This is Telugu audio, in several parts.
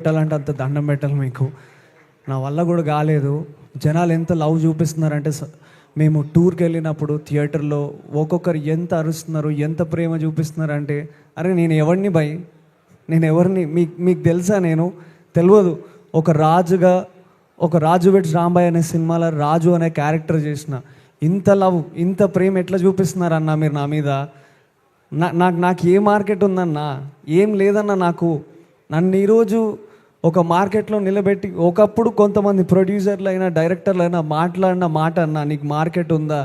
పెట్టాలంటే అంత దండం పెట్టాలి మీకు. నా వల్ల కూడా కాలేదు. జనాలు ఎంత లవ్ చూపిస్తున్నారంటే మేము టూర్కి వెళ్ళినప్పుడు థియేటర్లో ఒక్కొక్కరు ఎంత అరుస్తున్నారు, ఎంత ప్రేమ చూపిస్తున్నారంటే అరే నేను ఎవరిని భయ్, నేను ఎవరిని మీకు తెలుసా? నేను తెలియదు. ఒక రాజుగా, ఒక రాజు వెడ్స్ రాంబాయ్ అనే సినిమాలో రాజు అనే క్యారెక్టర్ చేసిన. ఇంత లవ్, ఇంత ప్రేమ ఎట్లా చూపిస్తున్నారన్నా మీరు నా మీద? నాకు ఏ మార్కెట్ ఉందన్నా? ఏం లేదన్నా. నన్ను ఈరోజు ఒక మార్కెట్లో నిలబెట్టి, ఒకప్పుడు కొంతమంది ప్రొడ్యూసర్లు అయినా డైరెక్టర్లు అయినా మాట్లాడిన మాట అన్నా, నీకు మార్కెట్ ఉందా,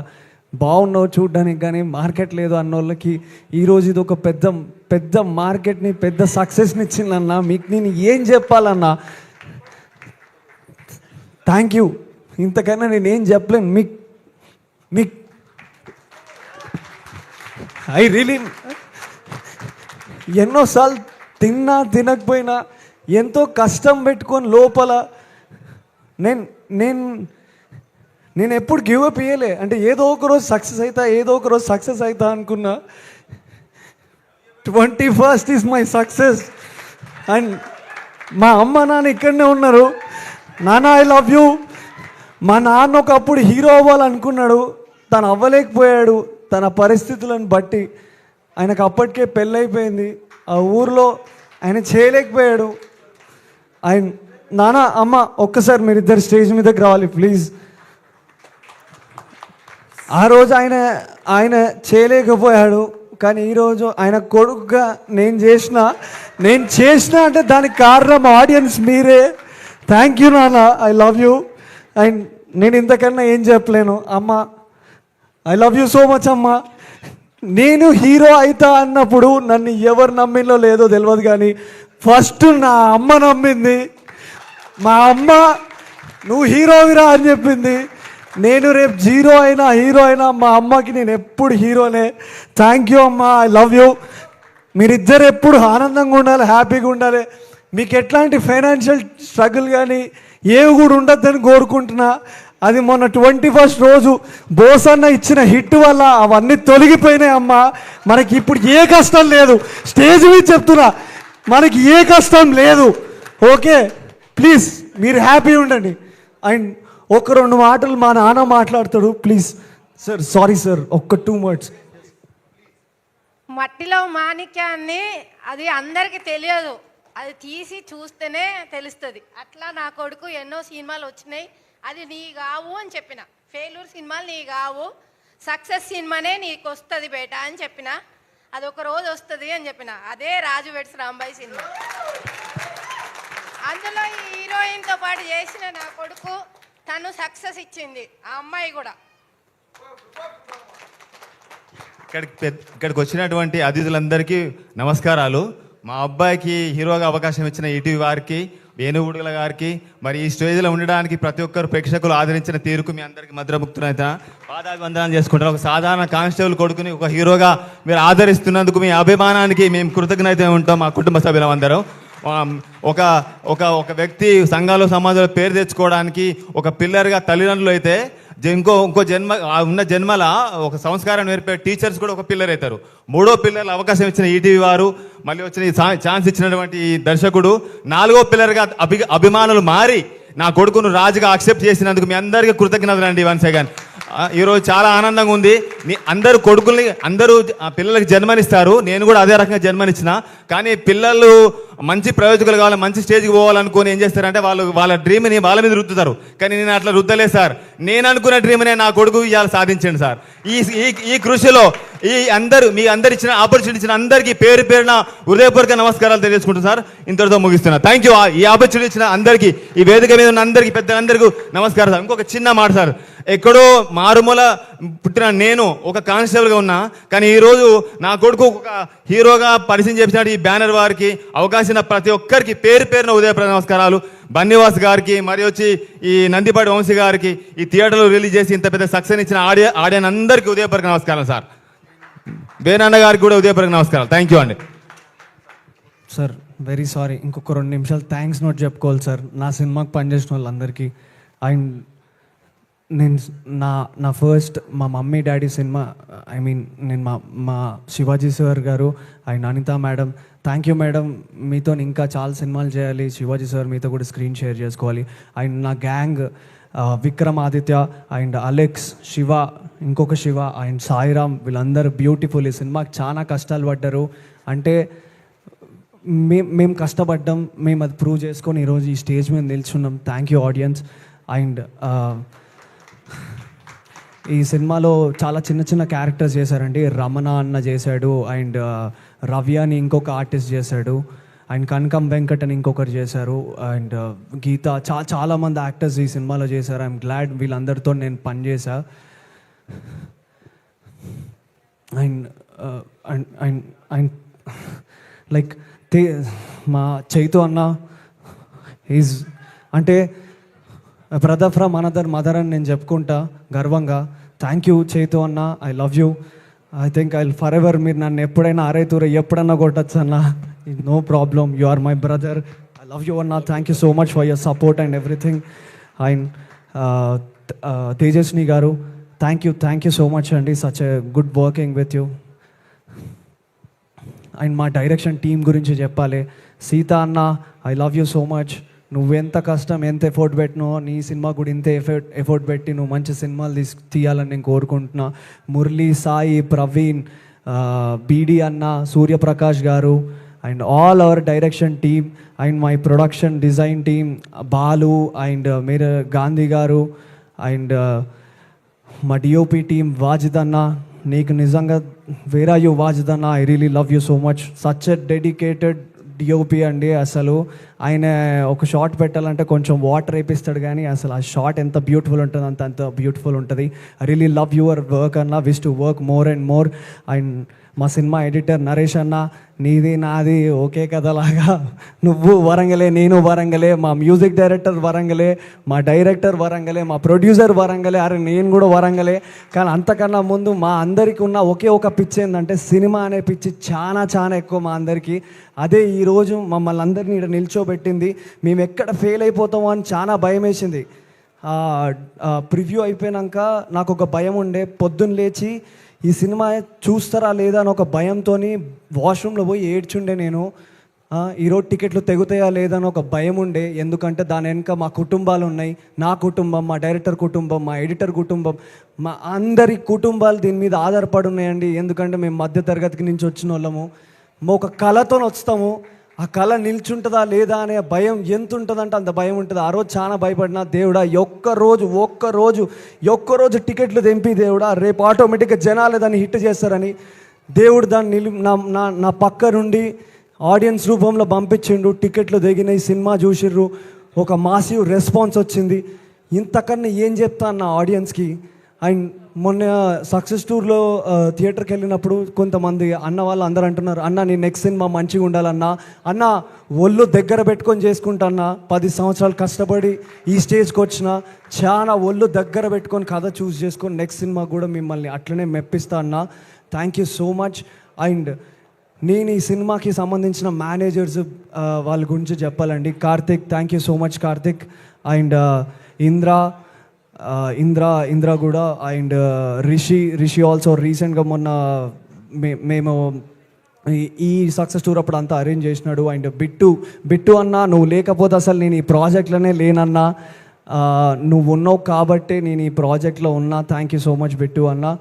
బాగున్నావు చూడ్డానికి, కానీ మార్కెట్ లేదు అన్నోళ్ళకి ఈరోజు ఇది ఒక పెద్ద మార్కెట్ని, పెద్ద సక్సెస్ని ఇచ్చిందన్నా. మీకు నేను ఏం చెప్పాలన్నా? Thank you. ఇంతకన్నా నేనేం చెప్పలేను మీకు. ఐ రియలీ ఎన్నోసార్లు తిన్నా తినకపోయినా ఎంతో కష్టం పెట్టుకొని లోపల నేను ఎప్పుడు గివప్ ఇయ్యలే. అంటే ఏదో ఒక రోజు సక్సెస్ అవుతా అనుకున్నా. 21st is my success. And మా అమ్మ నాన్న ఇక్కడనే ఉన్నారు. నాన్న ఐ లవ్ యూ. మా నాన్న ఒకప్పుడు హీరో అవ్వాలనుకున్నాడు, తను అవ్వలేకపోయాడు తన పరిస్థితులను బట్టి. ఆయనకు అప్పటికే పెళ్ళైపోయింది, ఆ ఊర్లో ఆయన చేయలేకపోయాడు. ఆయన నాన్న అమ్మ ఒక్కసారి మీరిద్దరు స్టేజ్ మీదకి రావాలి ప్లీజ్. ఆ రోజు ఆయన చేయలేకపోయాడు, కానీ ఈరోజు ఆయన కొడుకుగా నేను చేసిన అంటే దానికి కారణం ఆడియన్స్ మీరే. థ్యాంక్ యూ నాన్న, ఐ లవ్ యూ. అండ్ నేను ఇంతకన్నా ఏం చెప్పలేను. అమ్మ I love you so much అమ్మ. నేను హీరో అవుతా అన్నప్పుడు నన్ను ఎవరు నమ్మిందో లేదో తెలియదు, కానీ ఫస్ట్ నా అమ్మ నమ్మింది. మా అమ్మ నువ్వు హీరోవిరా అని చెప్పింది. నేను రేపు హీరో అయినా మా అమ్మకి నేను ఎప్పుడు హీరోనే. థ్యాంక్ యూ అమ్మ, ఐ లవ్ యూ. మీరిద్దరు ఎప్పుడు ఆనందంగా ఉండాలి, హ్యాపీగా ఉండాలి. మీకు ఎట్లాంటి ఫైనాన్షియల్ స్ట్రగుల్ కానీ ఏవి కూడా ఉండద్దని కోరుకుంటున్నా. అది మొన్న 21st రోజు బోసన్న ఇచ్చిన హిట్ వల్ల అవన్నీ తొలగిపోయినాయి అమ్మ. మనకి ఇప్పుడు ఏ కష్టం లేదు. స్టేజ్ మీద చెప్తున్నా, మనకి ఏ కష్టం లేదు. ఓకే ప్లీజ్ మీరు హ్యాపీ ఉండండి. అండ్ ఒక 2 మాటలు మా నాన్న మాట్లాడతాడు ప్లీజ్. సార్ సారీ సార్, ఒక్క 2 words. మట్టిలో మాణిక్యాన్ని అది అందరికీ తెలియదు, అది తీసి చూస్తేనే తెలుస్తుంది. అట్లా నా కొడుకు ఎన్నో సినిమాలు వచ్చినాయి, అది నీ కావు అని చెప్పిన. ఫెయిల్యూర్ సినిమాలు నీ కావు, సక్సెస్ సినిమానే నీకు వస్తుంది బేట అని చెప్పిన. అది ఒక రోజు వస్తుంది అని చెప్పిన. అదే రాజు వెడ్స్ రాంబాయ్ సినిమా. అందులో ఈ హీరోయిన్తో పాటు చేసిన నా కొడుకు, తను సక్సెస్ ఇచ్చింది, ఆ అమ్మాయి కూడా. ఇక్కడికి వచ్చినటువంటి అతిథులందరికీ నమస్కారాలు. మా అబ్బాయికి హీరోగా అవకాశం ఇచ్చిన ఈటీవీ వారికి, వేణుగుడుల గారికి, మరి ఈ స్టేజ్లో ఉండడానికి ప్రతి ఒక్కరు ప్రేక్షకులు ఆదరించిన తీరుకు మీ అందరికీ మధురముక్తులైతే పాదాభివందనాలు చేసుకుంటారు. ఒక సాధారణ కానిస్టేబుల్ కొడుకుని ఒక హీరోగా మీరు ఆదరిస్తున్నందుకు మీ అభిమానానికి మేము కృతజ్ఞత ఉంటాం, మా కుటుంబ సభ్యులందరం. ఒక వ్యక్తి సంఘాలు సమాజంలో పేరు తెచ్చుకోవడానికి ఒక పిల్లర్గా తల్లిదండ్రులు అయితే, ఇంకో ఉన్న జన్మల ఒక సంస్కారం నేర్పే టీచర్స్ కూడా ఒక పిల్లర్ అవుతారు. 3వ పిల్లర్లు అవకాశం ఇచ్చిన ఈటీవీ వారు, మళ్ళీ వచ్చిన ఛాన్స్ ఇచ్చినటువంటి దర్శకుడు, 4వ పిల్లర్గా అభిమానులు మారి నా కొడుకును రాజుగా యాక్సెప్ట్ చేసినందుకు మీ అందరికీ కృతజ్ఞతలు అండి. వన్స్ అగైన్ ఈరోజు చాలా ఆనందంగా ఉంది. అందరూ కొడుకుల్ని, అందరూ పిల్లలకి జన్మనిస్తారు. నేను కూడా అదే రకంగా జన్మనిచ్చిన. కానీ పిల్లలు మంచి ప్రయోజకులు కావాలి, మంచి స్టేజ్కి పోవాలనుకొని ఏం చేస్తారంటే వాళ్ళ డ్రీమ్ని వాళ్ళ మీద రుద్దుతారు. కానీ నేను అట్లా రుద్దలేదు సార్. నేను అనుకున్న డ్రీమ్నే నా కొడుకు ఇవాళ సాధించండి సార్. ఈ కృషిలో మీ అందరు ఇచ్చిన ఆపర్చునిటీ ఇచ్చిన అందరికీ పేరు పేరున హృదయపూర్వక నమస్కారాలు తెలియజేసుకుంటాను సార్. ఇంతటితో ముగిస్తున్నా. Thank you. ఈ ఆపర్చునిటీ ఇచ్చిన అందరికీ, ఈ వేదిక మీద ఉన్న అందరికీ, పెద్దలందరికీ నమస్కారం సార్. ఇంకొక చిన్న మాట సార్, ఎక్కడో మారుమూల పుట్టిన నేను ఒక కానిస్టేబుల్గా ఉన్నా, కానీ ఈరోజు నా కొడుకు ఒక హీరోగా పరిచయం చేసినట్టు ఈ బ్యానర్ వారికి, అవకాశం ప్రతి ఒక్కరికి పేరు పేరున ఉదయప్రద నమస్కారాలు. బన్నివాస్ గారికి, మరి వచ్చి ఈ నందిపాటి వంశీ గారికి, ఈ థియేటర్లో రిలీజ్ చేసి ఇంత పెద్ద సక్సెస్ ఇచ్చిన ఆడియన్ అందరికీ ఉదయపూర్వక నమస్కారం సార్. వేణన్న గారికి కూడా ఉదయపూర్వక నమస్కారాలు. థ్యాంక్ యూ అండి. సార్ వెరీ సారీ, ఇంకొక 2 నిమిషాలు థ్యాంక్స్ నోట్ చెప్పుకోవాలి సార్ నా సినిమాకి పనిచేసిన వాళ్ళందరికీ. అండ్ నేను నా ఫస్ట్ మా mummy daddy cinema, I mean నేను మా Shivaji sir garu and Anitha madam, thank you madam, మీతో ఇంకా చాలా సినిమాలు చేయాలి, శివాజీ సార్ మీతో కూడా స్క్రీన్ షేర్ చేసుకోవాలి. అండ్ నా gang Vikramaditya and Alex, Shiva, ఇంకొక శివ అండ్ సాయిరామ్, వీళ్ళందరూ బ్యూటిఫుల్. ఈ సినిమాకి చాలా కష్టాలు పడ్డారు. అంటే మేము కష్టపడ్డాం, మేము అది ప్రూవ్ చేసుకొని ఈరోజు ఈ స్టేజ్ మీద నిల్చున్నాం. Thank you audience. అండ్ ఈ సినిమాలో చాలా చిన్న చిన్న క్యారెక్టర్స్ చేశారండి. రమణ అన్న చేశాడు అండ్ రవి అని ఇంకొక ఆర్టిస్ట్ చేశాడు అండ్ కనకం వెంకట్ అని ఇంకొకరు చేశారు అండ్ గీత, చాలామంది యాక్టర్స్ ఈ సినిమాలో చేశారు. ఐఎమ్ గ్లాడ్ వీళ్ళందరితో నేను పనిచేసా. And and and and like మా చైతు అన్న ఈజ్ అంటే బ్రదర్ ఫ్రమ్ అనదర్ మదర్ అని నేను చెప్పుకుంటా గర్వంగా. థ్యాంక్ యూ చైతు అన్న, I love you. I think I forever, మీరు నన్ను ఎప్పుడైనా అరైతూర ఎప్పుడన్నా కొట్టచ్చు అన్న, no problem, you are my brother. I love you అన్న, thank you so much for your support and everything. And Tejaswini garu, thank you so much అండి, such a good working with you. And మా డైరెక్షన్ టీం గురించి చెప్పాలి. సీత అన్న, I love you so much. నువ్వెంత కష్టం, ఎంత ఎఫర్ట్ పెట్టినో, నీ సినిమా కూడా ఇంత ఎఫర్ట్ పెట్టి నువ్వు మంచి సినిమాలు తీయాలని నేను కోరుకుంటున్నా. మురళీ, సాయి, ప్రవీణ్, బీడి అన్న, సూర్యప్రకాష్ గారు and all our direction team and my production design team, Balu and మీరు గాంధీ గారు అండ్ మా డిఓపి టీమ్ వాజిద్ అన్న, నీకు నిజంగా వేర్ ఆర్ యూ వాజిద్ అన్న, I really love you so much. Such a dedicated DOP అండి. అసలు ఆయన ఒక షాట్ పెట్టాలంటే కొంచెం వాటర్ వేపిస్తాడు కానీ అసలు ఆ షాట్ ఎంత బ్యూటిఫుల్ ఉంటుంది అంత బ్యూటిఫుల్ ఉంటుంది. I really love your work అన్న, wish to work more and more. And మా సినిమా ఎడిటర్ నరేష్ అన్న, నీది నాది ఒకే కథలాగా, నువ్వు వరంగలే, నేను వరంగలే, మా మ్యూజిక్ డైరెక్టర్ వరంగలే, మా డైరెక్టర్ వరంగలే, మా ప్రొడ్యూసర్ వరంగలే, అరే నేను కూడా వరంగలే. కానీ అంతకన్నా ముందు మా అందరికీ ఉన్న ఒకే ఒక పిచ్చి ఏంటంటే సినిమా అనే పిచ్చి చాలా ఎక్కువ మా అందరికీ. అదే ఈరోజు మమ్మల్ని అందరినీ ఇక్కడ నిల్చోబెట్టింది. మేము ఎక్కడ ఫెయిల్ అయిపోతామో అని చాలా భయం వేసింది. ప్రివ్యూ అయిపోయాక నాకు ఒక భయం ఉండే, పొద్దున్న లేచి ఈ సినిమా చూస్తారా లేదా అని ఒక భయంతో వాష్రూమ్లో పోయి ఏడ్చుండే నేను. ఈరోజు టికెట్లు తెగుతాయా లేదా అని ఒక భయం ఉండే, ఎందుకంటే దాని వెనుక మా కుటుంబాలు ఉన్నాయి. నా కుటుంబం, మా డైరెక్టర్ కుటుంబం, మా ఎడిటర్ కుటుంబం, మా అందరి కుటుంబాలు దీని మీద ఆధారపడి ఉన్నాయండి. ఎందుకంటే మేము మధ్యతరగతికి నుంచి వచ్చిన వాళ్ళము, ఒక కళతో వస్తాము. ఆ కళ నిల్చుంటుందా లేదా అనే భయం ఎంత ఉంటుందంటే అంత భయం ఉంటుంది. ఆ రోజు చాలా భయపడినా, దేవుడా ఒక్కరోజు టికెట్లు తెంపి దేవుడా, రేపు ఆటోమేటిక్గా జనాలు దాన్ని హిట్ చేస్తారని దేవుడు దాన్ని నా పక్క నుండి ఆడియన్స్ రూపంలో పంపించిండు. టికెట్లు దిగినాయి, సినిమా చూసిర్రు, ఒక మాసివ్ రెస్పాన్స్ వచ్చింది. ఇంతకన్నా ఏం చెప్తాను నా ఆడియన్స్కి. అండ్ మొన్న సక్సెస్ టూర్లో థియేటర్కి వెళ్ళినప్పుడు కొంతమంది అన్న వాళ్ళు అందరూ అంటున్నారు, అన్న నీ నెక్స్ట్ సినిమా మంచిగా ఉండాలన్నా, అన్న ఒళ్ళు దగ్గర పెట్టుకొని చేసుకుంటా అన్న, 10 సంవత్సరాలు కష్టపడి ఈ స్టేజ్కి వచ్చిన, చాలా ఒళ్ళు దగ్గర పెట్టుకొని కథ చూస్ చేసుకొని నెక్స్ట్ సినిమా కూడా మిమ్మల్ని అట్లనే మెప్పిస్తా అన్న. Thank you so much. And నేను ఈ సినిమాకి సంబంధించిన మేనేజర్స్ వాళ్ళ గురించి చెప్పాలండి. Karthik, thank you so much Karthik. And Indra కూడా అండ్ రిషి ఆల్సో రీసెంట్గా మొన్న మేము ఈ సక్సెస్ టూర్ అప్పుడు అంతా అరేంజ్ చేసినాడు. అండ్ బిట్టు అన్న, నువ్వు లేకపోతే అసలు నేను ఈ ప్రాజెక్ట్లోనే లేనన్నా, నువ్వు ఉన్నావు కాబట్టే నేను ఈ ప్రాజెక్ట్లో ఉన్నా. Thank you so much Bittu అన్న.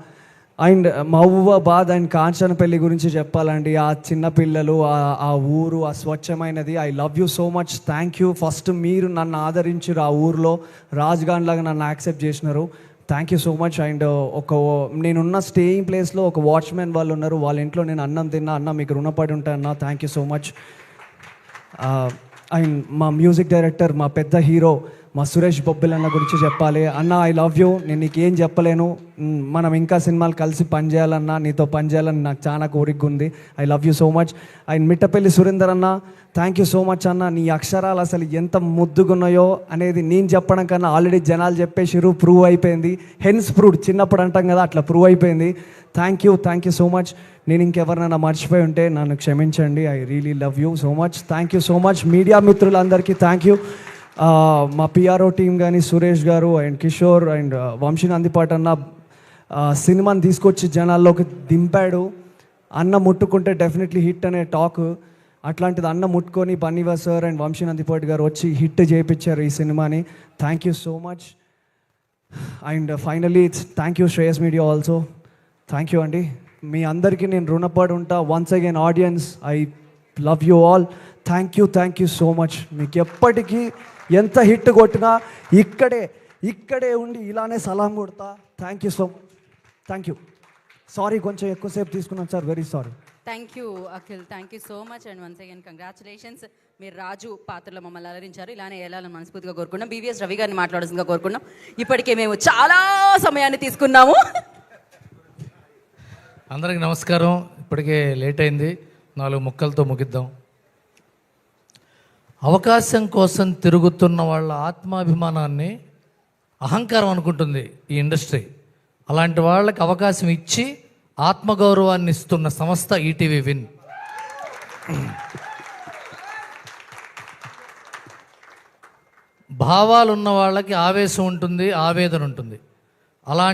అండ్ మహబూబాబాద్ అండ్ కాంచనపల్లి గురించి చెప్పాలండి. ఆ చిన్నపిల్లలు, ఆ ఊరు, ఆ స్వచ్ఛమైనది. I love you so much, thank you. First మీరు నన్ను ఆదరించారు, ఆ ఊరిలో రాజ్గాన్ లాగా నన్ను యాక్సెప్ట్ చేసినారు. Thank you so much. And నేనున్న స్టేయింగ్ ప్లేస్లో ఒక వాచ్మెన్ వాళ్ళు ఉన్నారు, వాళ్ళ ఇంట్లో నేను అన్నం తిన్నా, అన్న మీకు రుణపడి ఉంటాను అన్న, thank you so much. And మా మ్యూజిక్ డైరెక్టర్, మా పెద్ద హీరో మా సురేష్ బొబ్బిల్ అన్న గురించి చెప్పాలి. అన్న ఐ లవ్ యూ, నేను నీకేం చెప్పలేను, మనం ఇంకా సినిమాలు కలిసి పనిచేయాలన్నా, నీతో పనిచేయాలని నాకు చాలా కోరిక ఉంది. I love you so much. And Mittapalli Surender అన్న, థ్యాంక్ యూ సో మచ్ అన్న. నీ అక్షరాలు అసలు ఎంత ముద్దుగున్నాయో అనేది నేను చెప్పడం కన్నా ఆల్రెడీ జనాలు చెప్పేసిరు, ప్రూవ్ అయిపోయింది. హెన్స్ ప్రూవ్డ్, చిన్నప్పుడు అంటాం కదా, అట్లా ప్రూవ్ అయిపోయింది. Thank you so much. నేను ఇంకెవరినైనా మర్చిపోయి ఉంటే నన్ను క్షమించండి. I really love you so much. Thank you so much. Media మిత్రులందరికీ థ్యాంక్ యూ. మా పిఆర్ఓ టీం కానీ సురేష్ గారు అండ్ కిషోర్ అండ్ వంశీ నందిపాట్ అన్న సినిమాని తీసుకొచ్చి జనాల్లోకి దింపాడు. అన్న ముట్టుకుంటే డెఫినెట్లీ హిట్ అనే టాక్, అట్లాంటిది అన్న ముట్టుకొని బన్నీవా సార్ అండ్ వంశీ నందిపాట్ గారు వచ్చి హిట్ చేయించారు ఈ సినిమాని. Thank you so much. And finally thank you Shreyas media also. Thank you అండి, మీ అందరికీ నేను రుణపడి ఉంటా. Once again audience, I love you all. Thank you so much. మీకు ఎప్పటికీ ఎంత హిట్ కొట్టినా ఇక్కడే ఉండి ఇలానే సలాం కొడతా. Thank you so much. Thank you. Sorry కొంచెం ఎక్కువసేపు తీసుకున్నాను sir, very sorry. Thank you Akhil, thank you so much. And once again congratulations. మీరు రాజు పాత్రలో మమ్మల్ని అలరించారు, ఇలానే వెళ్ళాలని మనస్ఫూర్తిగా కోరుకున్నాం. బీవీఎస్ రవి గారిని మాట్లాడాల్సిందిగా కోరుకున్నాం. ఇప్పటికే మేము చాలా సమయాన్ని తీసుకున్నాము. అందరికి నమస్కారం. ఇప్పటికే లేట్ అయింది, 4 ముక్కలతో ముగిద్దాం. అవకాశం కోసం తిరుగుతున్న వాళ్ళ ఆత్మాభిమానాన్ని అహంకారం అనుకుంటుంది ఈ ఇండస్ట్రీ. అలాంటి వాళ్ళకి అవకాశం ఇచ్చి ఆత్మగౌరవాన్ని ఇస్తున్న సంస్థ ఈటీవీ విన్. భావాలు ఉన్న వాళ్ళకి ఆవేశం ఉంటుంది, ఆవేదన ఉంటుంది. అలాంటి